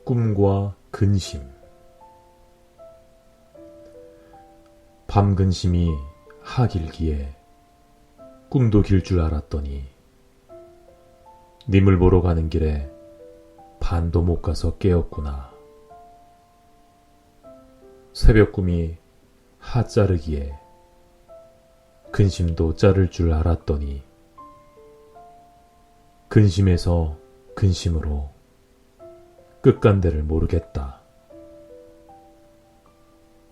꿈과 근심. 밤 근심이 하길기에 꿈도 길 줄 알았더니 님을 보러 가는 길에 반도 못 가서 깨었구나. 새벽 꿈이 하 자르기에 근심도 자를 줄 알았더니 근심에서 근심으로 끝간데를 모르겠다.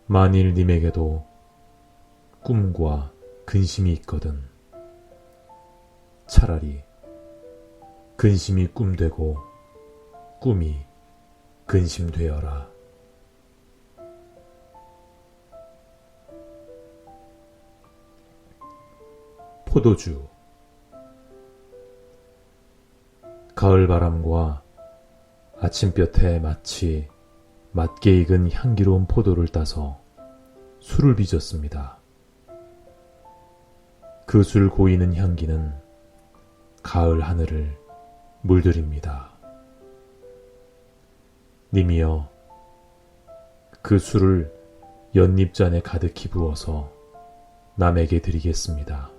만일 님에게도 꿈과 근심이 있거든 차라리 근심이 꿈되고 꿈이 근심되어라. 포도주. 가을바람과 아침볕에 마치 맞게 익은 향기로운 포도를 따서 술을 빚었습니다. 그 술 고이는 향기는 가을 하늘을 물들입니다. 님이여, 그 술을 연잎잔에 가득히 부어서 남에게 드리겠습니다.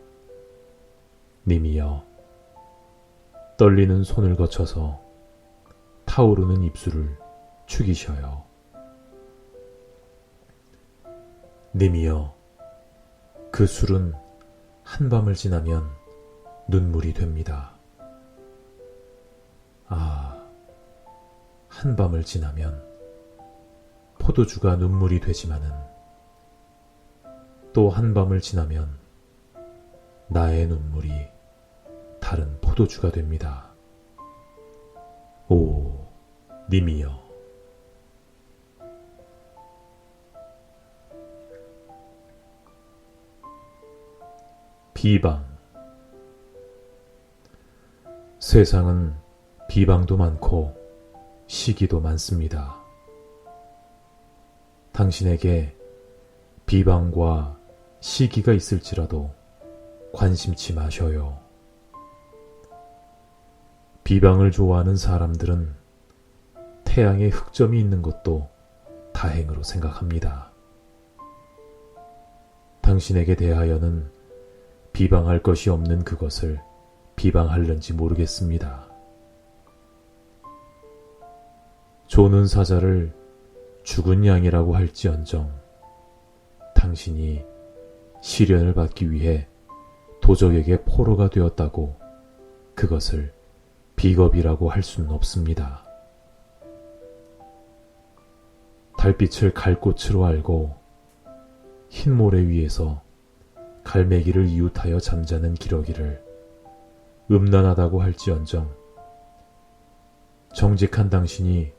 님이여, 떨리는 손을 거쳐서 타오르는 입술을 축이셔요. 님이여, 그 술은 한밤을 지나면 눈물이 됩니다. 아, 한밤을 지나면 포도주가 눈물이 되지만은 또 한밤을 지나면 나의 눈물이 다른 포도주가 됩니다. 오, 님이여. 비방. 세상은 비방도 많고 시기도 많습니다. 당신에게 비방과 시기가 있을지라도 관심치 마셔요. 비방을 좋아하는 사람들은 태양에 흑점이 있는 것도 다행으로 생각합니다. 당신에게 대하여는 비방할 것이 없는 그것을 비방하려는지 모르겠습니다. 조는 사자를 죽은 양이라고 할지언정 당신이 시련을 받기 위해 도적에게 포로가 되었다고 그것을 비겁이라고 할 수는 없습니다. 달빛을 갈꽃으로 알고 흰 모래 위에서 갈매기를 이웃하여 잠자는 기러기를 음란하다고 할지언정 정직한 당신이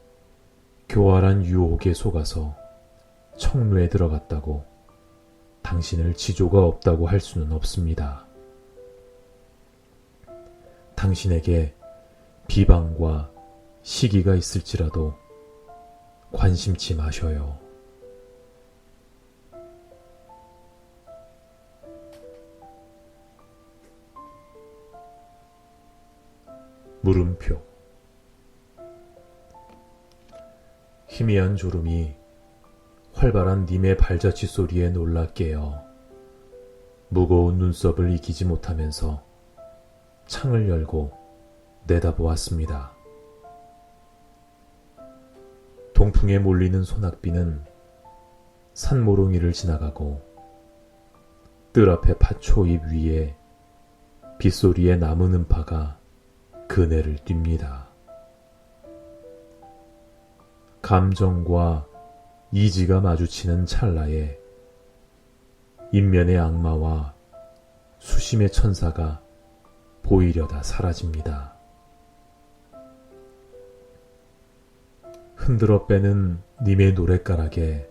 교활한 유혹에 속아서 청루에 들어갔다고 당신을 지조가 없다고 할 수는 없습니다. 당신에게 비방과 시기가 있을지라도 관심치 마셔요. 물음표. 희미한 졸음이 활발한 님의 발자취 소리에 놀라 깨어 무거운 눈썹을 이기지 못하면서 창을 열고 내다보았습니다. 동풍에 몰리는 소낙비는 산모롱이를 지나가고 뜰 앞에 팥초잎 위에 빗소리에 남은 음파가 그네를 띱니다. 감정과 이지가 마주치는 찰나에 인면의 악마와 수심의 천사가 보이려다 사라집니다. 흔들어 빼는 님의 노랫가락에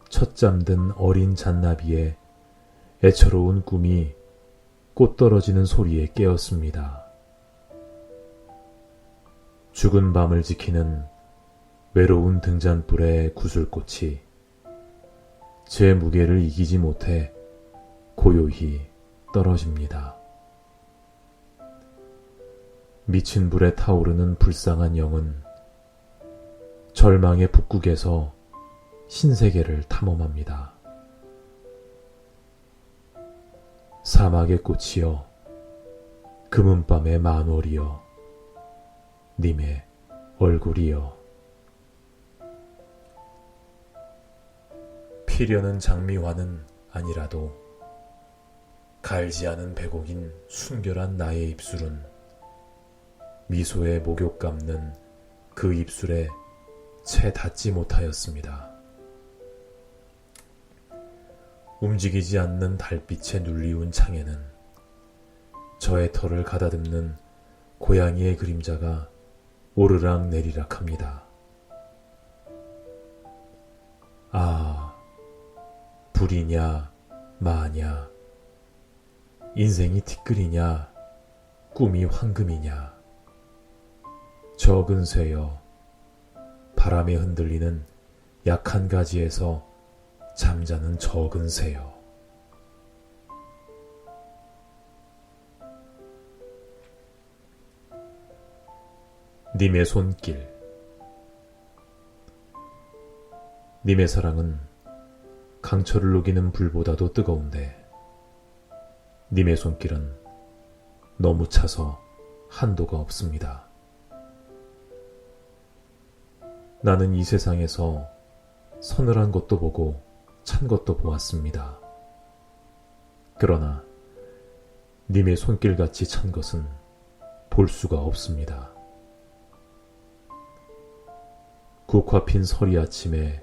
첫 잠든 어린 잔나비의 애처로운 꿈이 꽃 떨어지는 소리에 깨었습니다. 죽은 밤을 지키는 외로운 등잔불의 구슬꽃이 제 무게를 이기지 못해 고요히 떨어집니다. 미친 불에 타오르는 불쌍한 영은 절망의 북극에서 신세계를 탐험합니다. 사막의 꽃이여, 금은밤의 만월이여, 님의 얼굴이여. 피려는 장미화는 아니라도 갈지 않은 백옥인 순결한 나의 입술은 미소에 목욕 감는 그 입술에 채 닿지 못하였습니다. 움직이지 않는 달빛에 눌리운 창에는 저의 털을 가다듬는 고양이의 그림자가 오르락 내리락 합니다. 아, 불이냐 마냐, 인생이 티끌이냐 꿈이 황금이냐. 적은 새여, 바람에 흔들리는 약한 가지에서 잠자는 적은 새여. 님의 손길. 님의 사랑은 강철을 녹이는 불보다도 뜨거운데 님의 손길은 너무 차서 한도가 없습니다. 나는 이 세상에서 서늘한 것도 보고 찬 것도 보았습니다. 그러나 님의 손길같이 찬 것은 볼 수가 없습니다. 국화 핀 서리 아침에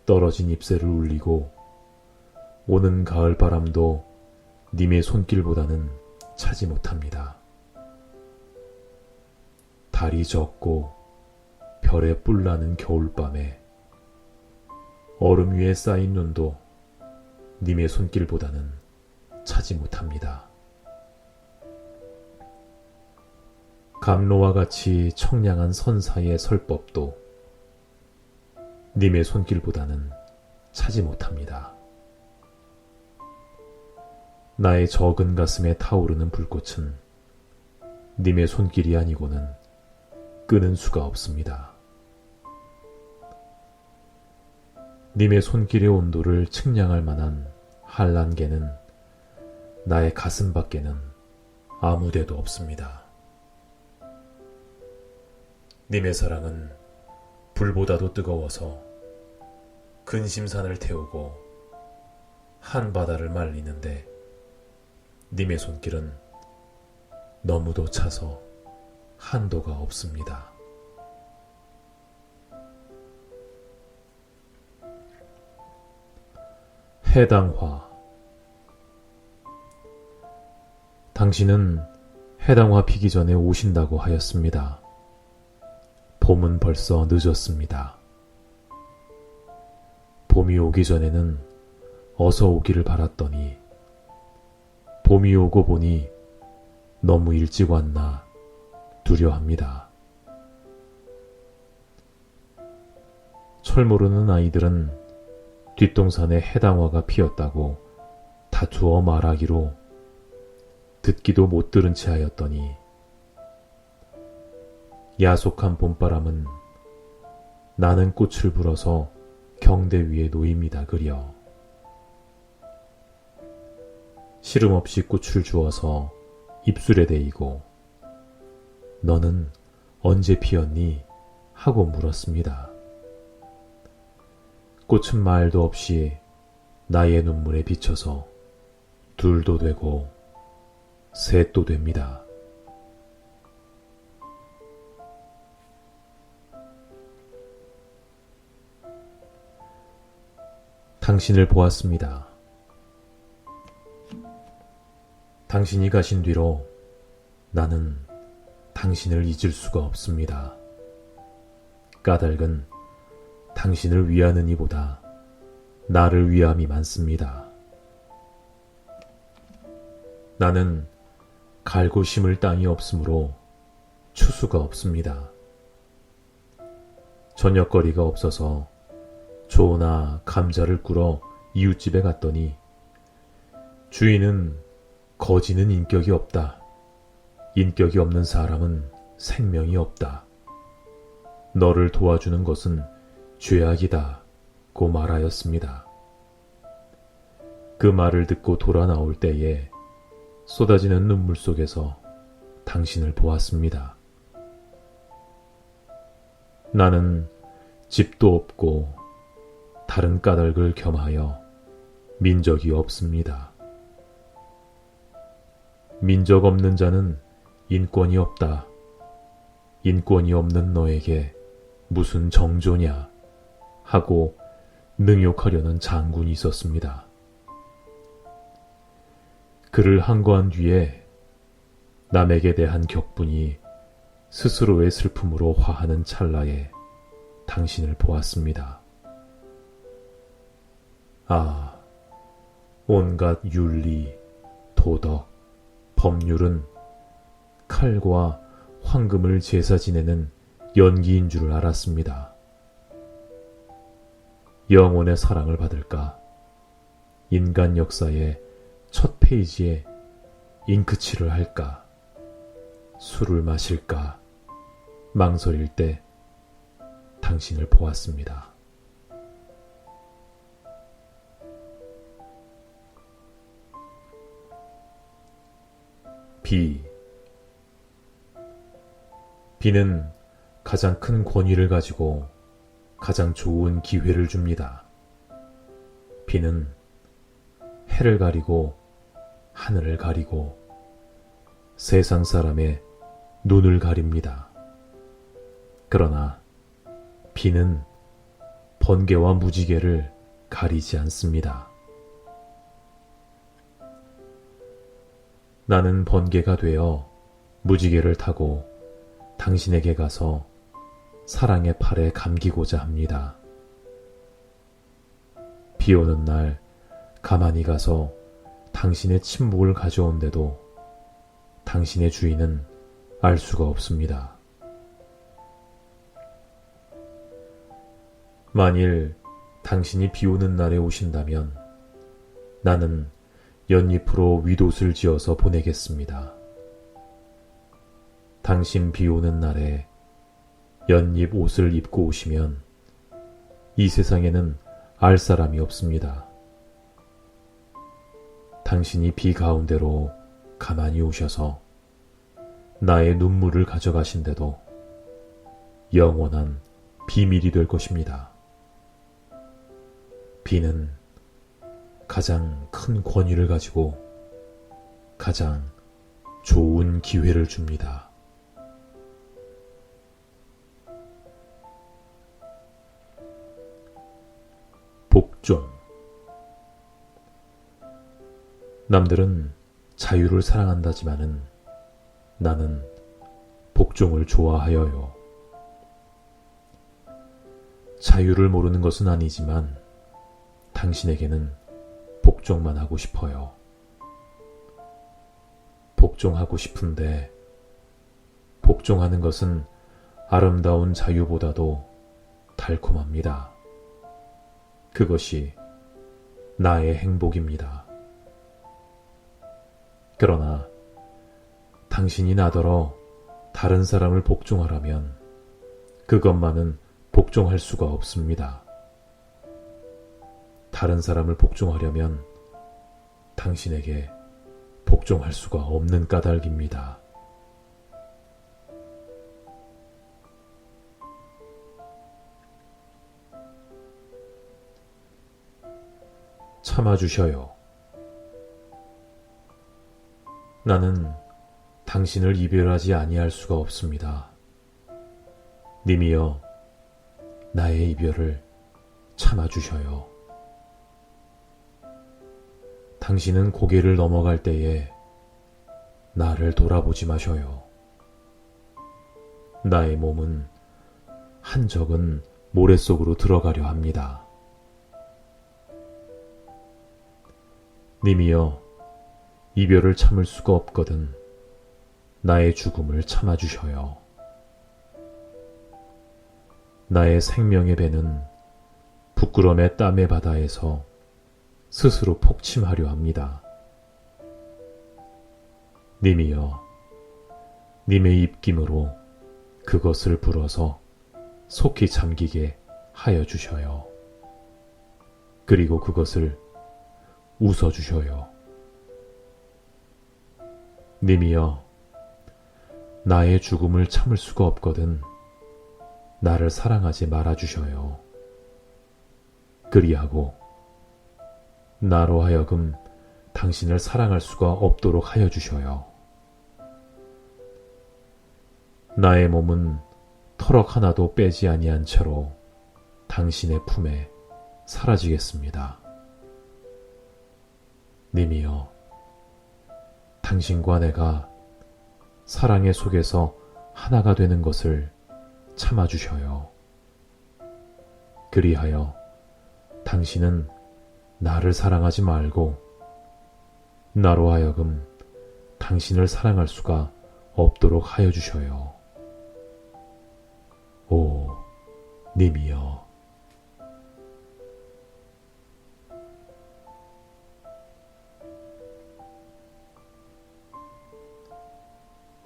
떨어진 잎새를 울리고 오는 가을 바람도 님의 손길보다는 차지 못합니다. 달이 젖고 별에 뿔나는 겨울밤에 얼음 위에 쌓인 눈도 님의 손길보다는 차지 못합니다. 감로와 같이 청량한 선 사이의 설법도 님의 손길보다는 차지 못합니다. 나의 적은 가슴에 타오르는 불꽃은 님의 손길이 아니고는 끄는 수가 없습니다. 님의 손길의 온도를 측량할 만한 한란계는 나의 가슴 밖에는 아무데도 없습니다. 님의 사랑은 불보다도 뜨거워서 근심산을 태우고 한바다를 말리는데 님의 손길은 너무도 차서 한도가 없습니다. 해당화. 당신은 해당화 피기 전에 오신다고 하였습니다. 봄은 벌써 늦었습니다. 봄이 오기 전에는 어서 오기를 바랐더니 봄이 오고 보니 너무 일찍 왔나 두려합니다. 철 모르는 아이들은 뒷동산에 해당화가 피었다고 다투어 말하기로 듣기도 못 들은 채 하였더니 야속한 봄바람은 나는 꽃을 불어서 경대 위에 놓입니다 그려. 시름 없이 꽃을 주어서 입술에 대이고 너는 언제 피었니? 하고 물었습니다. 꽃은 말도 없이 나의 눈물에 비쳐서 둘도 되고 셋도 됩니다. 당신을 보았습니다. 당신이 가신 뒤로 나는 당신을 잊을 수가 없습니다. 까닭은 당신을 위하는 이보다 나를 위함이 많습니다. 나는 갈고 심을 땅이 없으므로 추수가 없습니다. 저녁거리가 없어서 조나 감자를 꿇어 이웃집에 갔더니 주인은 거지는 인격이 없다. 인격이 없는 사람은 생명이 없다. 너를 도와주는 것은 죄악이다고 말하였습니다. 그 말을 듣고 돌아 나올 때에 쏟아지는 눈물 속에서 당신을 보았습니다. 나는 집도 없고 다른 까닭을 겸하여 민적이 없습니다. 민적 없는 자는 인권이 없다. 인권이 없는 너에게 무슨 정조냐 하고 능욕하려는 장군이 있었습니다. 그를 항거한 뒤에 남에게 대한 격분이 스스로의 슬픔으로 화하는 찰나에 당신을 보았습니다. 아, 온갖 윤리, 도덕, 법률은 칼과 황금을 제사 지내는 연기인 줄을 알았습니다. 영혼의 사랑을 받을까? 인간 역사의 첫 페이지에 잉크칠을 할까? 술을 마실까? 망설일 때 당신을 보았습니다. 비는 가장 큰 권위를 가지고 가장 좋은 기회를 줍니다. 비는 해를 가리고 하늘을 가리고 세상 사람의 눈을 가립니다. 그러나 비는 번개와 무지개를 가리지 않습니다. 나는 번개가 되어 무지개를 타고 당신에게 가서 사랑의 팔에 감기고자 합니다. 비 오는 날 가만히 가서 당신의 침묵을 가져온데도 당신의 주인은 알 수가 없습니다. 만일 당신이 비 오는 날에 오신다면 나는 연잎으로 윗옷을 지어서 보내겠습니다. 당신 비 오는 날에 연잎 옷을 입고 오시면 이 세상에는 알 사람이 없습니다. 당신이 비 가운데로 가만히 오셔서 나의 눈물을 가져가신데도 영원한 비밀이 될 것입니다. 비는 가장 큰 권위를 가지고 가장 좋은 기회를 줍니다. 복종. 남들은 자유를 사랑한다지만은 나는 복종을 좋아하여요. 자유를 모르는 것은 아니지만 당신에게는 복종만 하고 싶어요. 복종하고 싶은데 복종하는 것은 아름다운 자유보다도 달콤합니다. 그것이 나의 행복입니다. 그러나 당신이 나더러 다른 사람을 복종하라면 그것만은 복종할 수가 없습니다. 다른 사람을 복종하려면 당신에게 복종할 수가 없는 까닭입니다. 참아주셔요. 나는 당신을 이별하지 아니할 수가 없습니다. 님이여, 나의 이별을 참아주셔요. 당신은 고개를 넘어갈 때에 나를 돌아보지 마셔요. 나의 몸은 한 적은 모래 속으로 들어가려 합니다. 님이여, 이별을 참을 수가 없거든 나의 죽음을 참아주셔요. 나의 생명의 배는 부끄럼의 땀의 바다에서 스스로 폭침하려 합니다. 님이여, 님의 입김으로 그것을 불어서 속히 잠기게 하여 주셔요. 그리고 그것을 웃어 주셔요. 님이여, 나의 죽음을 참을 수가 없거든 나를 사랑하지 말아 주셔요. 그리하고 나로 하여금 당신을 사랑할 수가 없도록 하여 주셔요. 나의 몸은 터럭 하나도 빼지 아니한 채로 당신의 품에 사라지겠습니다. 님이여, 당신과 내가 사랑의 속에서 하나가 되는 것을 참아주셔요. 그리하여 당신은 나를 사랑하지 말고 나로 하여금 당신을 사랑할 수가 없도록 하여 주셔요. 오, 님이여.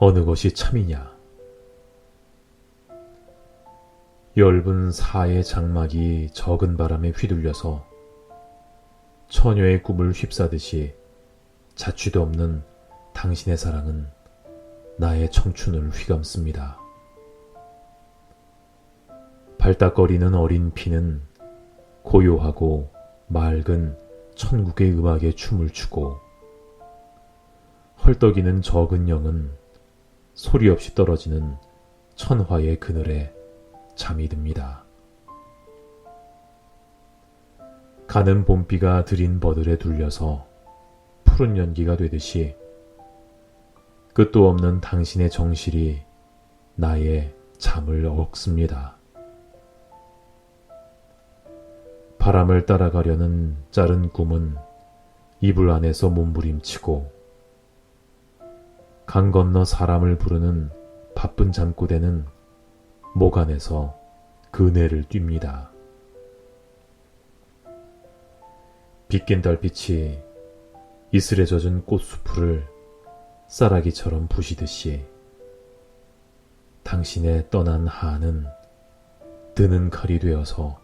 어느 것이 참이냐? 엷은 사의 장막이 적은 바람에 휘둘려서 처녀의 꿈을 휩싸듯이 자취도 없는 당신의 사랑은 나의 청춘을 휘감습니다. 발딱거리는 어린 피는 고요하고 맑은 천국의 음악에 춤을 추고 헐떡이는 적은 영은 소리 없이 떨어지는 천화의 그늘에 잠이 듭니다. 가는 봄비가 들인 버들에 둘려서 푸른 연기가 되듯이 끝도 없는 당신의 정실이 나의 잠을 억습니다. 바람을 따라가려는 짧은 꿈은 이불 안에서 몸부림치고 강 건너 사람을 부르는 바쁜 잠꼬대는 목 안에서 그네를 뜁니다. 빗긴 달빛이 이슬에 젖은 꽃수풀을 쌀아기처럼 부시듯이 당신의 떠난 하는 드는 칼이 되어서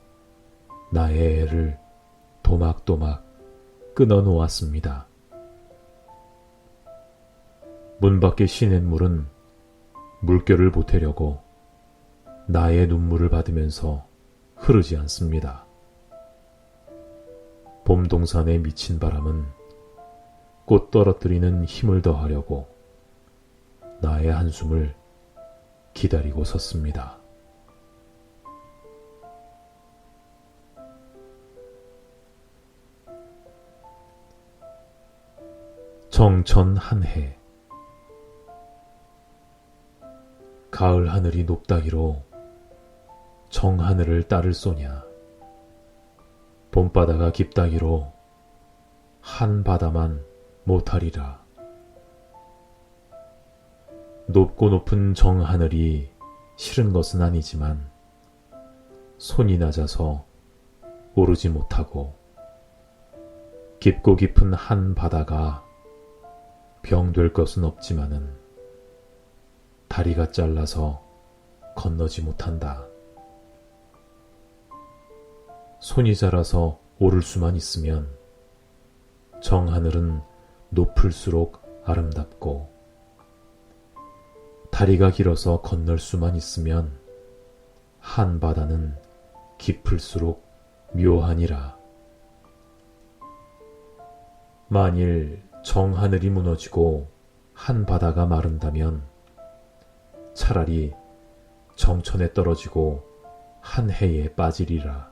나의 애를 도막도막 끊어 놓았습니다. 문 밖의 시냇물은 물결을 보태려고 나의 눈물을 받으면서 흐르지 않습니다. 봄동산에 미친 바람은 꽃 떨어뜨리는 힘을 더하려고 나의 한숨을 기다리고 섰습니다. 정천 한해. 가을 하늘이 높다기로 정하늘을 딸을 쏘냐. 봄바다가 깊다기로 한 바다만 못하리라. 높고 높은 정하늘이 싫은 것은 아니지만 손이 낮아서 오르지 못하고 깊고 깊은 한 바다가 병될 것은 없지만은 다리가 잘라서 건너지 못한다. 손이 자라서 오를 수만 있으면 정하늘은 높을수록 아름답고 다리가 길어서 건널 수만 있으면 한 바다는 깊을수록 묘하니라. 만일 정하늘이 무너지고 한 바다가 마른다면 차라리 정천에 떨어지고 한 해에 빠지리라.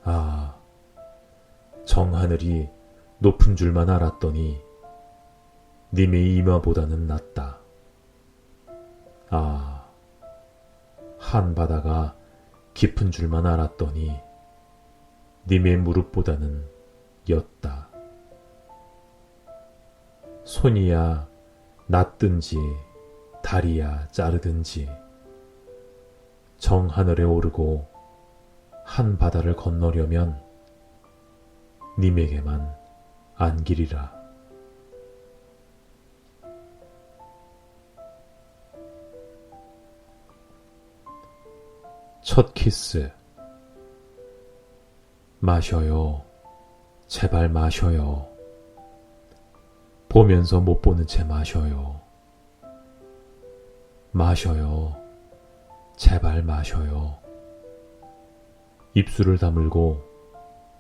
아, 정하늘이 높은 줄만 알았더니 님의 이마보다는 낫다. 아, 한 바다가 깊은 줄만 알았더니 님의 무릎보다는 였다. 손이야 낮든지 다리야 자르든지 정하늘에 오르고 한 바다를 건너려면 님에게만 안기리라. 첫 키스. 마셔요. 제발 마셔요. 보면서 못 보는 채 마셔요. 마셔요. 제발 마셔요. 입술을 다물고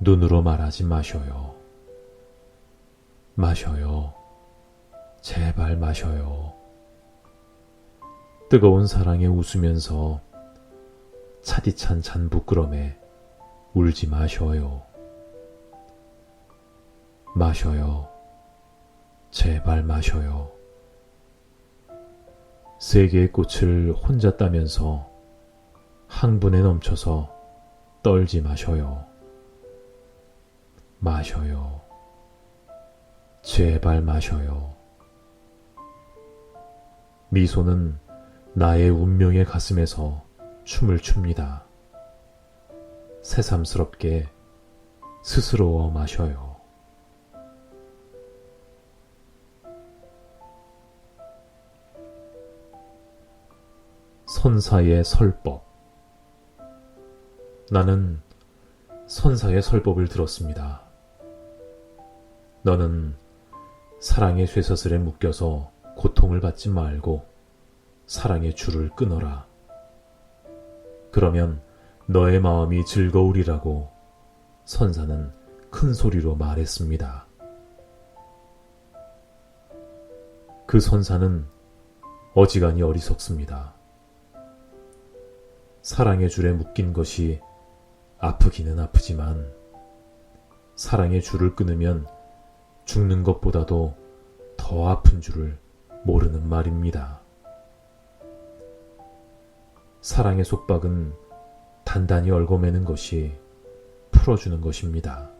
눈으로 말하지 마셔요. 마셔요. 제발 마셔요. 뜨거운 사랑에 웃으면서 차디찬 잔부끄럼에 울지 마셔요. 마셔요. 제발 마셔요. 세 개의 꽃을 혼자 따면서 항분에 넘쳐서 떨지 마셔요. 마셔요. 제발 마셔요. 미소는 나의 운명의 가슴에서 춤을 춥니다. 새삼스럽게 스스로워 마셔요. 선사의 설법. 나는 선사의 설법을 들었습니다. 너는 사랑의 쇠사슬에 묶여서 고통을 받지 말고 사랑의 줄을 끊어라. 그러면 너의 마음이 즐거우리라고 선사는 큰 소리로 말했습니다. 그 선사는 어지간히 어리석습니다. 사랑의 줄에 묶인 것이 아프기는 아프지만 사랑의 줄을 끊으면 죽는 것보다도 더 아픈 줄을 모르는 말입니다. 사랑의 속박은 단단히 얽어매는 것이 풀어주는 것입니다.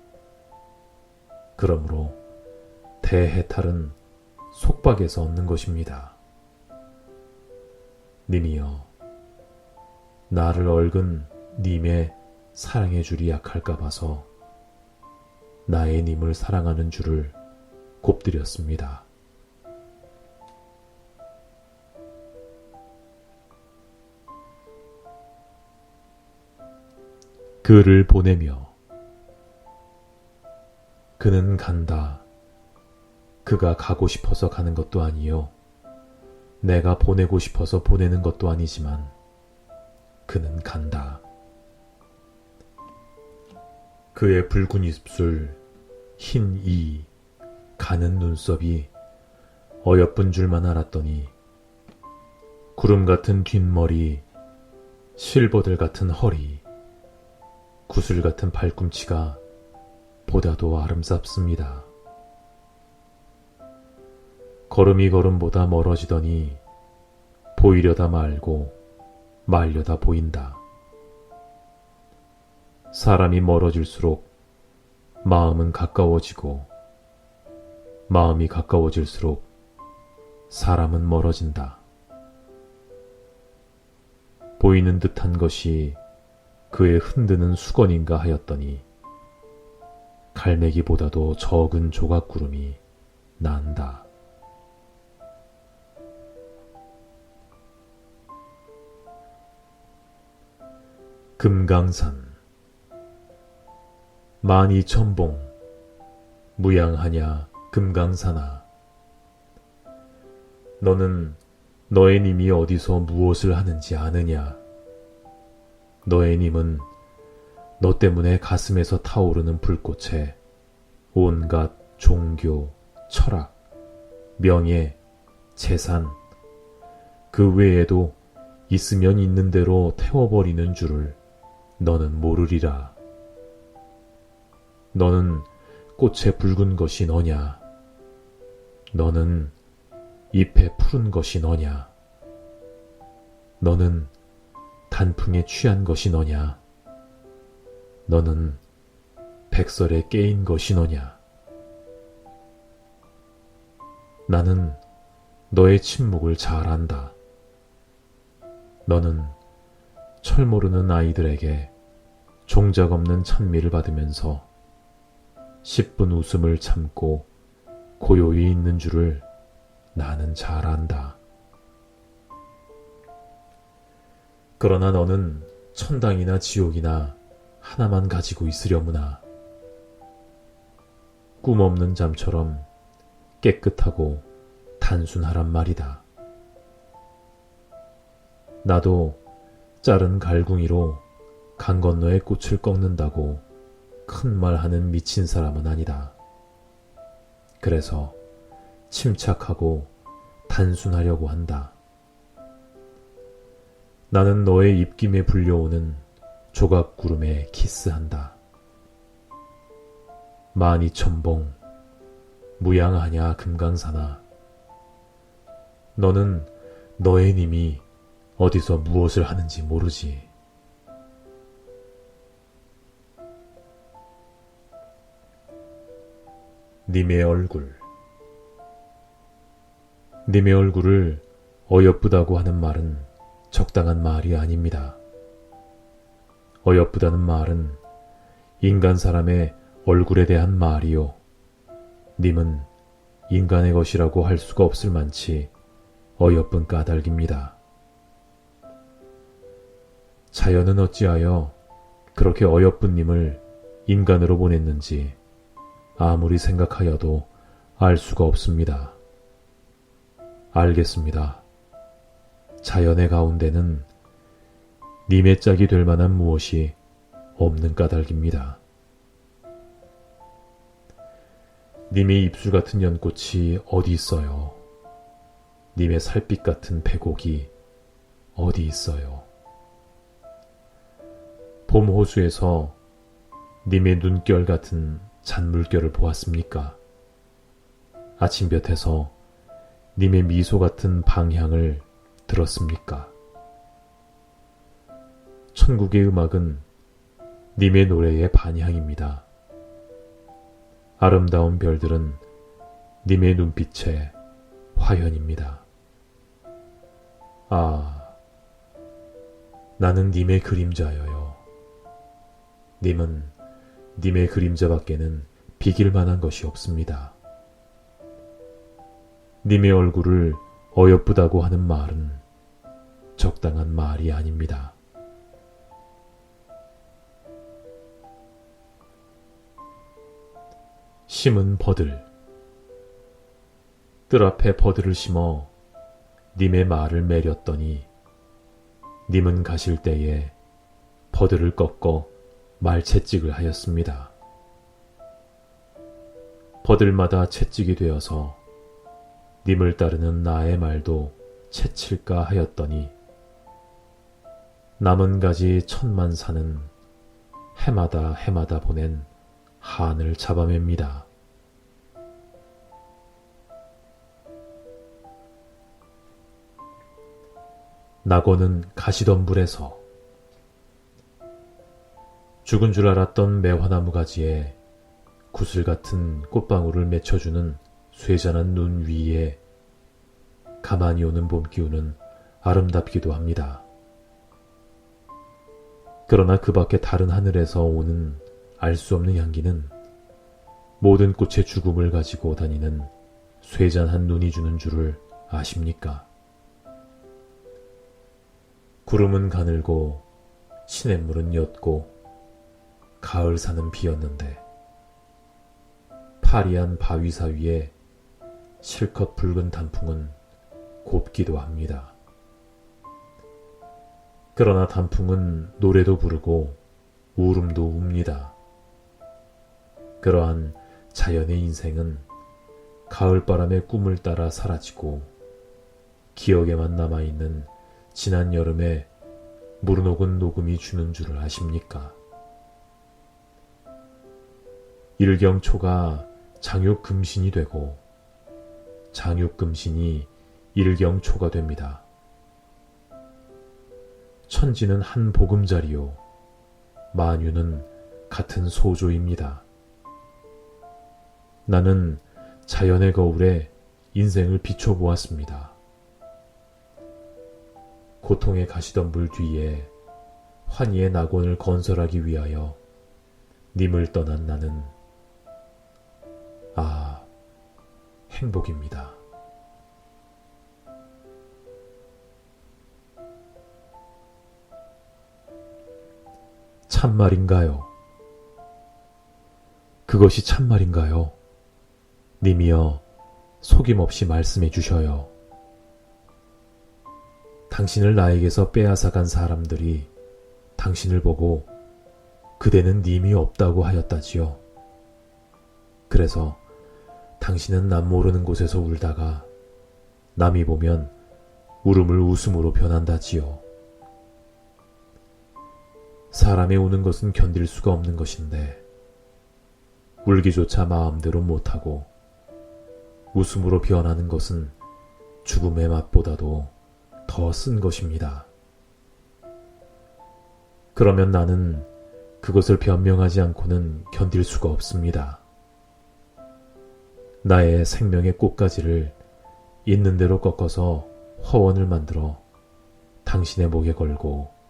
그러므로 대해탈은 속박에서 얻는 것입니다. 님이여, 나를 얽은 님의 사랑의 줄이 약할까 봐서 나의 님을 사랑하는 줄을 곱들였습니다. 그를 보내며. 그는 간다. 그가 가고 싶어서 가는 것도 아니요. 내가 보내고 싶어서 보내는 것도 아니지만 그는 간다. 그의 붉은 입술, 흰 이, 가는 눈썹이 어여쁜 줄만 알았더니 구름 같은 뒷머리, 실버들 같은 허리, 구슬 같은 발꿈치가 보다도 아름답습니다. 걸음이 걸음보다 멀어지더니 보이려다 말고 말려다 보인다. 사람이 멀어질수록 마음은 가까워지고 마음이 가까워질수록 사람은 멀어진다. 보이는 듯한 것이 그의 흔드는 수건인가 하였더니 갈매기보다도 적은 조각구름이 난다. 금강산. 만이천봉 무양하냐 금강산아. 너는 너의 님이 어디서 무엇을 하는지 아느냐. 너의 님은 너 때문에 가슴에서 타오르는 불꽃에 온갖 종교, 철학, 명예, 재산, 그 외에도 있으면 있는 대로 태워버리는 줄을 너는 모르리라. 너는 꽃에 붉은 것이 너냐? 너는 잎에 푸른 것이 너냐? 너는 단풍에 취한 것이 너냐? 너는 백설에 깨인 것이 너냐? 나는 너의 침묵을 잘 안다. 너는 철 모르는 아이들에게 종작 없는 찬미를 받으면서 10분 웃음을 참고 고요히 있는 줄을 나는 잘 안다. 그러나 너는 천당이나 지옥이나 하나만 가지고 있으려무나. 꿈 없는 잠처럼 깨끗하고 단순하란 말이다. 나도 자른 갈궁이로 강 건너의 꽃을 꺾는다고 큰 말하는 미친 사람은 아니다. 그래서 침착하고 단순하려고 한다. 나는 너의 입김에 불려오는 조각구름에 키스한다. 만이천봉, 무양하냐 금강산아. 너는 너의 님이 어디서 무엇을 하는지 모르지. 님의 얼굴. 님의 얼굴을 어여쁘다고 하는 말은 적당한 말이 아닙니다. 어여쁘다는 말은 인간 사람의 얼굴에 대한 말이요. 님은 인간의 것이라고 할 수가 없을 만치 어여쁜 까닭입니다. 자연은 어찌하여 그렇게 어여쁜 님을 인간으로 보냈는지 아무리 생각하여도 알 수가 없습니다. 알겠습니다. 자연의 가운데는 님의 짝이 될 만한 무엇이 없는 까닭입니다. 님의 입술 같은 연꽃이 어디 있어요? 님의 살빛 같은 배곡이 어디 있어요? 봄 호수에서 님의 눈결 같은 잔물결을 보았습니까? 아침볕에서 님의 미소 같은 방향을 들었습니까? 천국의 음악은 님의 노래의 반향입니다. 아름다운 별들은 님의 눈빛의 화현입니다. 아, 나는 님의 그림자여요. 님은 님의 그림자밖에는 비길 만한 것이 없습니다. 님의 얼굴을 어여쁘다고 하는 말은 적당한 말이 아닙니다. 심은 버들. 뜰 앞에 버들을 심어 님의 말을 매렸더니 님은 가실 때에 버들을 꺾어 말채찍을 하였습니다. 버들마다 채찍이 되어서 님을 따르는 나의 말도 채칠까 하였더니 남은 가지 천만사는 해마다 해마다 보낸 한을 잡아맵니다. 낙원은 가시덤불에서 죽은 줄 알았던 매화나무 가지에 구슬 같은 꽃방울을 맺혀주는 쇠잔한 눈 위에 가만히 오는 봄기운은 아름답기도 합니다. 그러나 그 밖에 다른 하늘에서 오는 알 수 없는 향기는 모든 꽃의 죽음을 가지고 다니는 쇠잔한 눈이 주는 줄을 아십니까? 구름은 가늘고 시냇물은 옅고 가을사는 비었는데 파리한 바위사 위에 실컷 붉은 단풍은 곱기도 합니다. 그러나 단풍은 노래도 부르고 울음도 웁니다. 그러한 자연의 인생은 가을바람의 꿈을 따라 사라지고 기억에만 남아있는 지난 여름의 무르녹은 녹음이 주는 줄을 아십니까? 일경초가 장육금신이 되고 장육금신이 일경초가 됩니다. 천지는 한 보금자리요 만유는 같은 소조입니다. 나는 자연의 거울에 인생을 비춰보았습니다. 고통의 가시덤불 뒤에 환희의 낙원을 건설하기 위하여 님을 떠난 나는 행복입니다. 참말인가요? 그것이 참말인가요? 님이여 속임없이 말씀해 주셔요. 당신을 나에게서 빼앗아간 사람들이 당신을 보고 그대는 님이 없다고 하였다지요. 그래서 당신은 남 모르는 곳에서 울다가 남이 보면 울음을 웃음으로 변한다지요. 사람의 우는 것은 견딜 수가 없는 것인데 울기조차 마음대로 못하고 웃음으로 변하는 것은 죽음의 맛보다도 더 쓴 것입니다. 그러면 나는 그것을 변명하지 않고는 견딜 수가 없습니다. 나의 생명의 꽃가지를 있는 대로 꺾어서 화원을 만들어 당신의 목에 걸고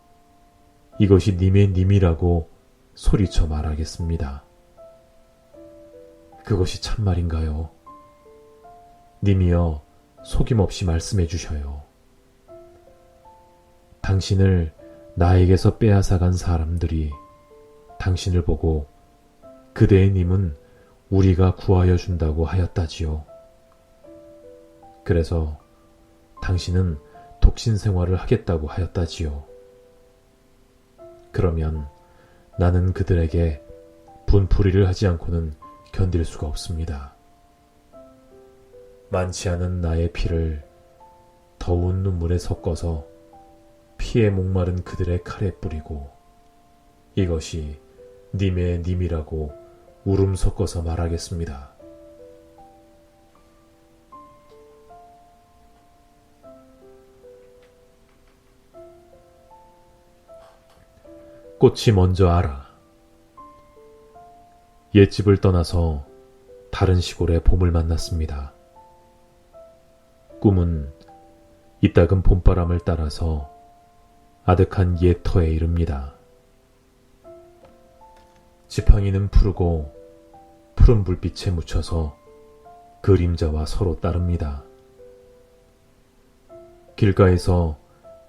이것이 님의 님이라고 소리쳐 말하겠습니다. 그것이 참말인가요? 님이여 속임없이 말씀해 주셔요. 당신을 나에게서 빼앗아간 사람들이 당신을 보고 그대의 님은 우리가 구하여 준다고 하였다지요. 그래서 당신은 독신 생활을 하겠다고 하였다지요. 그러면 나는 그들에게 분풀이를 하지 않고는 견딜 수가 없습니다. 많지 않은 나의 피를 더운 눈물에 섞어서 피에 목마른 그들의 칼에 뿌리고 이것이 님의 님이라고 울음 섞어서 말하겠습니다. 꽃이 먼저 알아. 옛집을 떠나서 다른 시골에 봄을 만났습니다. 꿈은 이따금 봄바람을 따라서 아득한 옛 터에 이릅니다. 지팡이는 푸르고 푸른 불빛에 묻혀서 그림자와 서로 따릅니다. 길가에서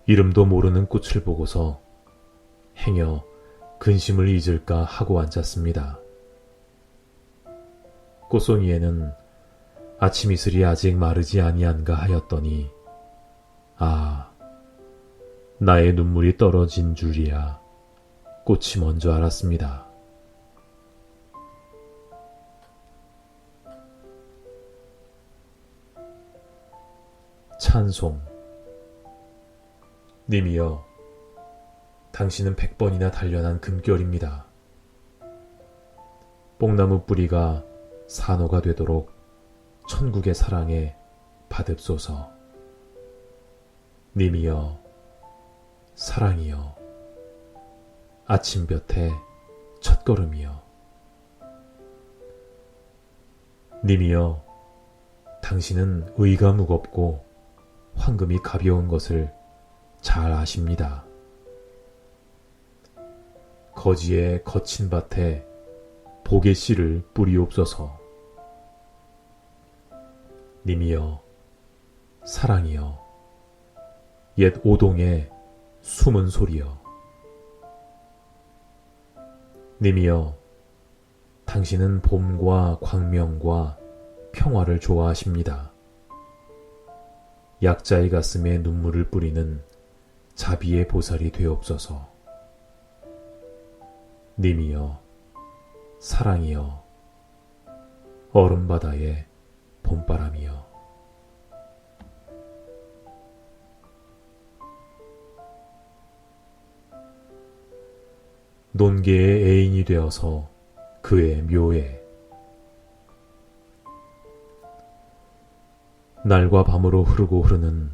이름도 모르는 꽃을 보고서 행여 근심을 잊을까 하고 앉았습니다. 꽃송이에는 아침 이슬이 아직 마르지 아니한가 하였더니 아, 나의 눈물이 떨어진 줄이야 꽃이 먼저 알았습니다. 찬송. 님이여 당신은 100번이나 단련한 금결입니다. 뽕나무 뿌리가 산호가 되도록 천국의 사랑에 받읍소서. 님이여 사랑이여 아침볕의 첫걸음이여. 님이여 당신은 의가 무겁고 황금이 가벼운 것을 잘 아십니다. 거지의 거친 밭에 복의 씨를 뿌리옵소서. 님이여 사랑이여 옛 오동의 숨은 소리여. 님이여 당신은 봄과 광명과 평화를 좋아하십니다. 약자의 가슴에 눈물을 뿌리는 자비의 보살이 되옵소서. 님이여 사랑이여 얼음바다의 봄바람이여. 논개의 애인이 되어서 그의 묘에 날과 밤으로 흐르고 흐르는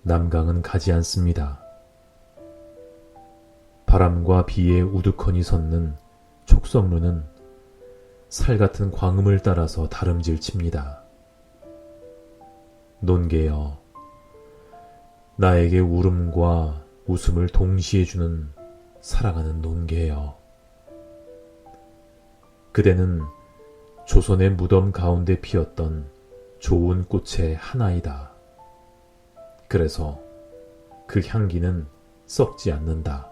남강은 가지 않습니다. 바람과 비에 우두커니 섰는 촉성루는 살같은 광음을 따라서 다름질 칩니다. 논개여 나에게 울음과 웃음을 동시에 주는 사랑하는 논개여, 그대는 조선의 무덤 가운데 피었던 좋은 꽃의 하나이다. 그래서 그 향기는 썩지 않는다.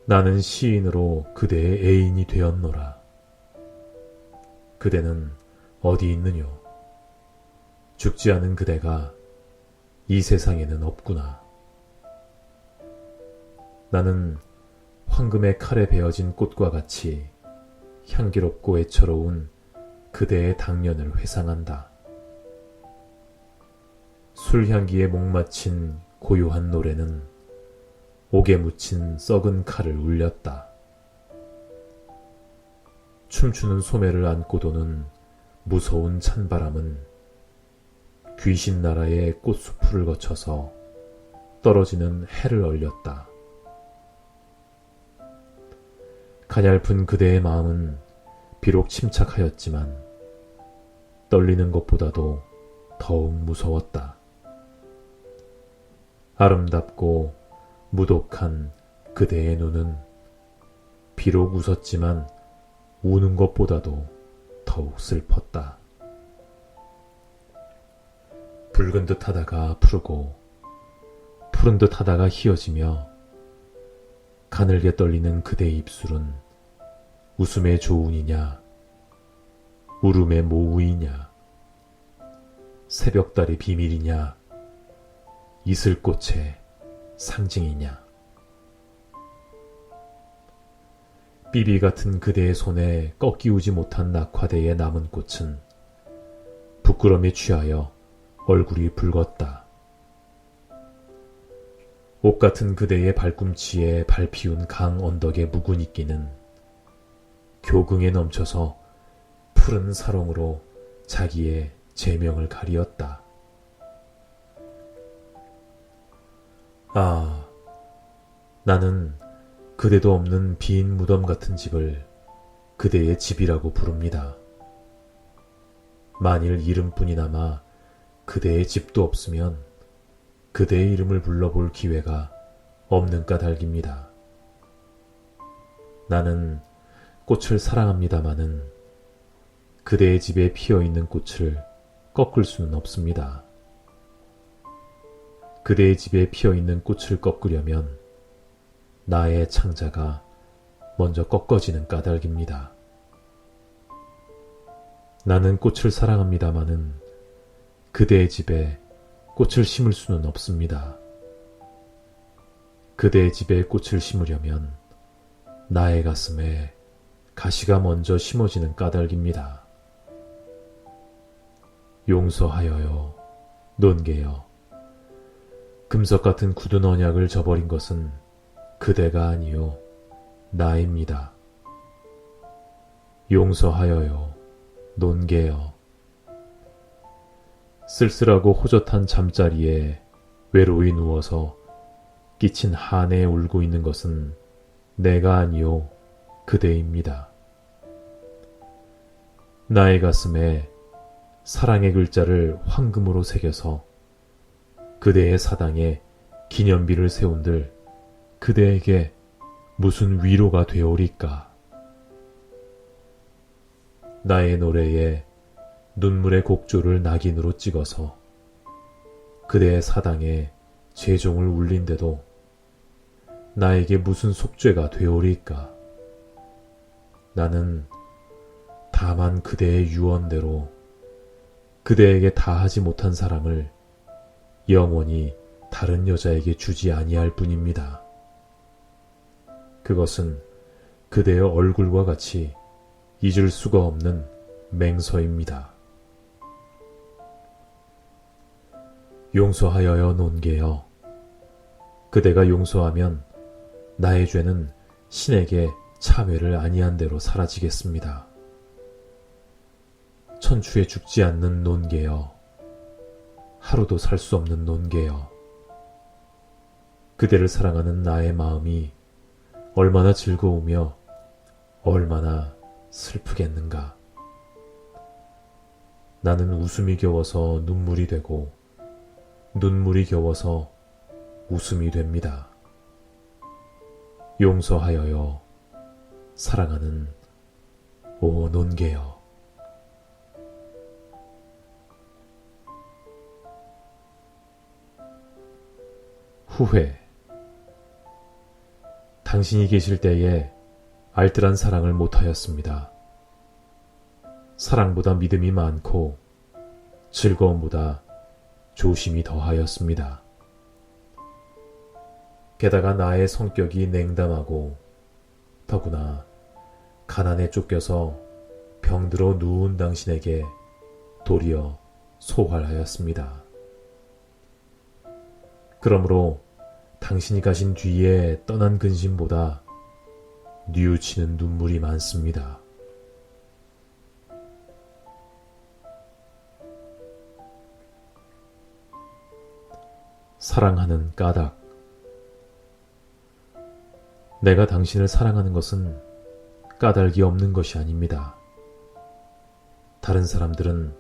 나는 시인으로 그대의 애인이 되었노라. 그대는 어디 있느뇨? 죽지 않은 그대가 이 세상에는 없구나. 나는 황금의 칼에 베어진 꽃과 같이 향기롭고 애처로운 그대의 당년을 회상한다. 술향기에 목마친 고요한 노래는 옥에 묻힌 썩은 칼을 울렸다. 춤추는 소매를 안고 도는 무서운 찬바람은 귀신 나라의 꽃수풀을 거쳐서 떨어지는 해를 얼렸다. 가냘픈 그대의 마음은 비록 침착하였지만 떨리는 것보다도 더욱 무서웠다. 아름답고 무독한 그대의 눈은 비록 웃었지만 우는 것보다도 더욱 슬펐다. 붉은 듯 하다가 푸르고 푸른 듯 하다가 희어지며 가늘게 떨리는 그대의 입술은 웃음의 조운이냐 울음의 모우이냐 새벽달의 비밀이냐 이슬꽃의 상징이냐. 삐비 같은 그대의 손에 꺾이우지 못한 낙화대의 남은 꽃은 부끄럼에 취하여 얼굴이 붉었다. 옷 같은 그대의 발꿈치에 밟히운 강 언덕의 묵은 이끼는 교긍에 넘쳐서 푸른 사롱으로 자기의 제명을 가리었다. 아, 나는 그대도 없는 빈 무덤 같은 집을 그대의 집이라고 부릅니다. 만일 이름뿐이나마 그대의 집도 없으면 그대의 이름을 불러볼 기회가 없는 까닭입니다. 나는 꽃을 사랑합니다마는 그대의 집에 피어있는 꽃을 꺾을 수는 없습니다. 그대의 집에 피어있는 꽃을 꺾으려면 나의 창자가 먼저 꺾어지는 까닭입니다. 나는 꽃을 사랑합니다마는 그대의 집에 꽃을 심을 수는 없습니다. 그대의 집에 꽃을 심으려면 나의 가슴에 가시가 먼저 심어지는 까닭입니다. 용서하여요, 논개여. 금석 같은 굳은 언약을 저버린 것은 그대가 아니요 나입니다. 용서하여요, 논개여. 쓸쓸하고 호젓한 잠자리에 외로이 누워서 끼친 한에 울고 있는 것은 내가 아니요 그대입니다. 나의 가슴에 사랑의 글자를 황금으로 새겨서 그대의 사당에 기념비를 세운들 그대에게 무슨 위로가 되오리까. 나의 노래에 눈물의 곡조를 낙인으로 찍어서 그대의 사당에 재종을 울린데도 나에게 무슨 속죄가 되오리까. 나는 다만 그대의 유언대로 그대에게 다하지 못한 사랑을 영원히 다른 여자에게 주지 아니할 뿐입니다. 그것은 그대의 얼굴과 같이 잊을 수가 없는 맹서입니다. 용서하여요, 논개여. 그대가 용서하면 나의 죄는 신에게 참회를 아니한 대로 사라지겠습니다. 천추에 죽지 않는 논개여. 하루도 살 수 없는 논개여. 그대를 사랑하는 나의 마음이 얼마나 즐거우며 얼마나 슬프겠는가. 나는 웃음이 겨워서 눈물이 되고 눈물이 겨워서 웃음이 됩니다. 용서하여요, 사랑하는 오 논개여. 후회. 당신이 계실 때에 알뜰한 사랑을 못하였습니다. 사랑보다 믿음이 많고 즐거움보다 조심이 더하였습니다. 게다가 나의 성격이 냉담하고 더구나 가난에 쫓겨서 병들어 누운 당신에게 도리어 소활하였습니다. 그러므로 당신이 가신 뒤에 떠난 근심보다 뉘우치는 눈물이 많습니다. 사랑하는 까닭. 내가 당신을 사랑하는 것은 까닭이 없는 것이 아닙니다. 다른 사람들은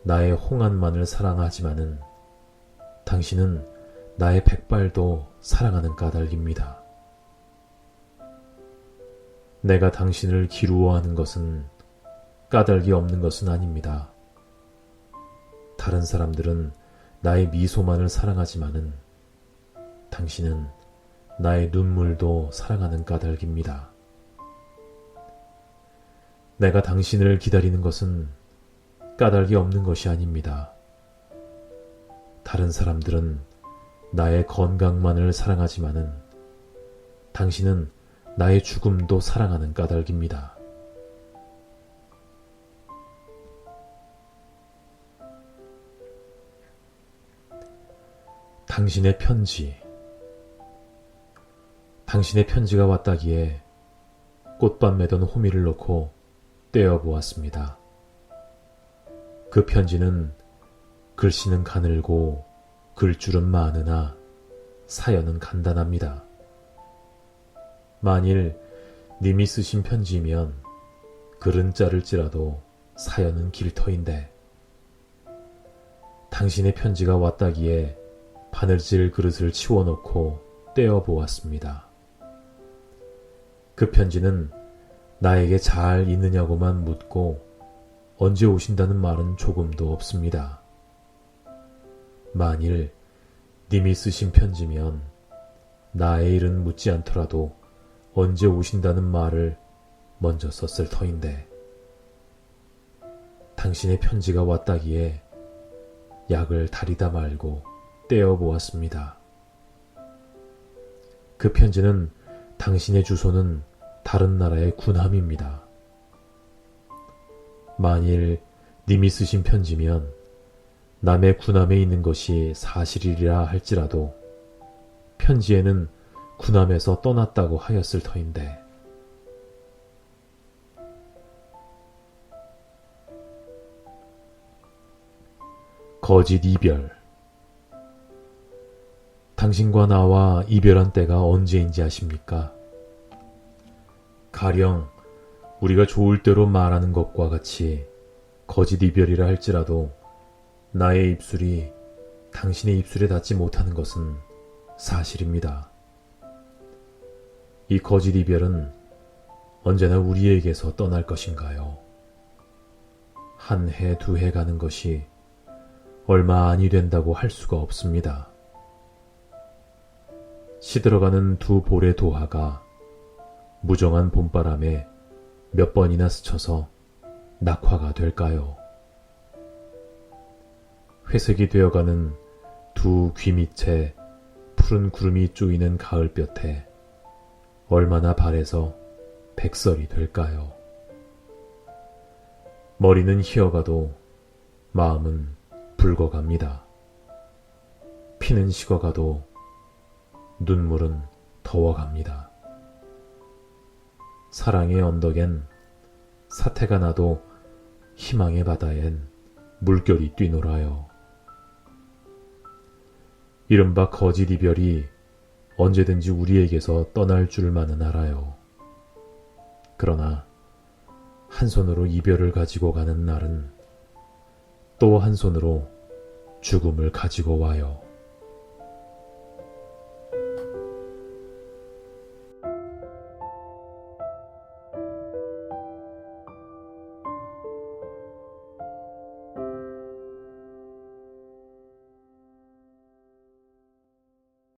나의 홍한만을 사랑하지만은 당신은 나의 백발도 사랑하는 까닭입니다. 내가 당신을 기루어하는 것은 까닭이 없는 것은 아닙니다. 다른 사람들은 나의 미소만을 사랑하지만은 당신은 나의 눈물도 사랑하는 까닭입니다. 내가 당신을 기다리는 것은 까닭이 없는 것이 아닙니다. 다른 사람들은 나의 건강만을 사랑하지만은 당신은 나의 죽음도 사랑하는 까닭입니다. 당신의 편지. 당신의 편지가 왔다기에 꽃밭 매던 호미를 놓고 떼어보았습니다. 그 편지는 글씨는 가늘고 글줄은 많으나 사연은 간단합니다. 만일 님이 쓰신 편지이면 글은 짧을지라도 사연은 길터인데 당신의 편지가 왔다기에 바늘질 그릇을 치워놓고 떼어보았습니다. 그 편지는 나에게 잘 있느냐고만 묻고 언제 오신다는 말은 조금도 없습니다. 만일 님이 쓰신 편지면 나의 일은 묻지 않더라도 언제 오신다는 말을 먼저 썼을 터인데 당신의 편지가 왔다기에 약을 다리다 말고 떼어보았습니다. 그 편지는 당신의 주소는 다른 나라의 군함입니다. 만일 님이 쓰신 편지면 남의 군함에 있는 것이 사실이라 할지라도 편지에는 군함에서 떠났다고 하였을 터인데 거짓 이별. 당신과 나와 이별한 때가 언제인지 아십니까? 가령 우리가 좋을 대로 말하는 것과 같이 거짓 이별이라 할지라도 나의 입술이 당신의 입술에 닿지 못하는 것은 사실입니다. 이 거짓 이별은 언제나 우리에게서 떠날 것인가요? 한 해, 두 해 가는 것이 얼마 안이 된다고 할 수가 없습니다. 시들어가는 두 볼의 도화가 무정한 봄바람에 몇 번이나 스쳐서 낙화가 될까요? 회색이 되어가는 두 귀 밑에 푸른 구름이 쪼이는 가을볕에 얼마나 바래서 백설이 될까요? 머리는 희어가도 마음은 붉어갑니다. 피는 식어가도 눈물은 더워갑니다. 사랑의 언덕엔 사태가 나도 희망의 바다엔 물결이 뛰놀아요. 이른바 거짓 이별이 언제든지 우리에게서 떠날 줄만은 알아요. 그러나 한 손으로 이별을 가지고 가는 날은 또 한 손으로 죽음을 가지고 와요.